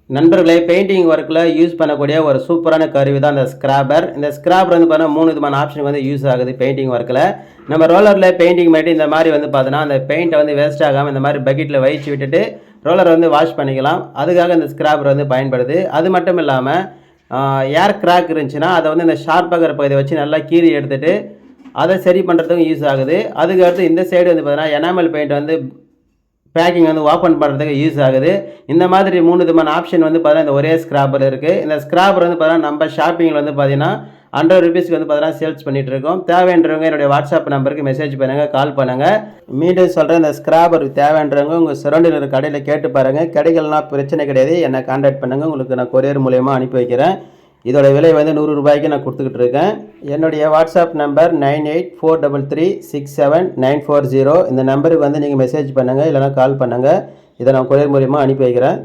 நண்பர்களே, பெயிண்டிங் ஒர்க்கில் யூஸ் பண்ணக்கூடிய ஒரு சூப்பரான கருவி தான் இந்த ஸ்க்ராப்பர். இந்த ஸ்க்ராப்பர் வந்து பார்த்தீங்கன்னா 3 விதமான ஆப்ஷனுக்கு வந்து யூஸ் ஆகுது பெயிண்டிங் ஒர்க்கில். நம்ம ரோலரில் பெயிண்டிங் பண்ணிட்டு இந்த மாதிரி வந்து பார்த்தோன்னா அந்த பெயிண்ட்டை வந்து வேஸ்ட் ஆகாமல் இந்த மாதிரி பக்கெட்டில் வச்சு விட்டுட்டு ரோலரை வந்து வாஷ் பண்ணிக்கலாம். அதுக்காக இந்த ஸ்க்ராப்பர் வந்து பயன்படுது. அது மட்டும் இல்லாமல் ஏர் கிராக் இருந்துச்சுன்னா அதை வந்து இந்த ஷார்ப்பாகிற பகுதியை வச்சு நல்லா கீறி எடுத்துகிட்டு அதை சரி பண்ணுறதுக்கும் யூஸ் ஆகுது. அதுக்கடுத்து இந்த சைடு வந்து பார்த்தீங்கன்னா எனாமல் பெயிண்ட் வந்து பேக்கிங் வந்து ஓப்பன் பண்ணுறதுக்கு யூஸ் ஆகுது. இந்த மாதிரி 3 விதமான ஆப்ஷன் வந்து பார்த்தீங்கன்னா இந்த ஒரே ஸ்க்ராப்பர் இருக்குது. இந்த ஸ்க்ராப்பர் வந்து பார்த்தீங்கன்னா நம்ம ஷாப்பிங்கில் வந்து பார்த்தீங்கன்னா ₹100 வந்து பார்த்தீங்கன்னா சேல்ஸ் பண்ணிகிட்டு இருக்கோம். தேவைன்றவங்க என்னுடைய வாட்ஸ்அப் நம்பருக்கு மெசேஜ் பண்ணுங்கள், கால் பண்ணுங்கள். மீண்டும் சொல்கிறேன், இந்த ஸ்க்ராப்பர் தேவைன்றவங்க உங்கள் சரௌண்டிங்கில் இருக்கிற கடையில் கேட்டு பாருங்கள். கிடைக்கலனா பிரச்சனை கிடையாது, என்னை கான்டாக்ட் பண்ணுங்கள். உங்களுக்கு நான் கொரியர் மூலயமா அனுப்பி வைக்கிறேன். இதோட விலை வந்து ₹100 நான் கொடுத்துக்கிட்டு இருக்கேன். என்னுடைய வாட்ஸ்அப் நம்பர் 9843367940. இந்த நம்பருக்கு வந்து நீங்கள் மெசேஜ் பண்ணுங்கள், இல்லைனா கால் பண்ணுங்கள். இதை நான் கொரியர் மூலயமா அனுப்பி வைக்கிறேன்.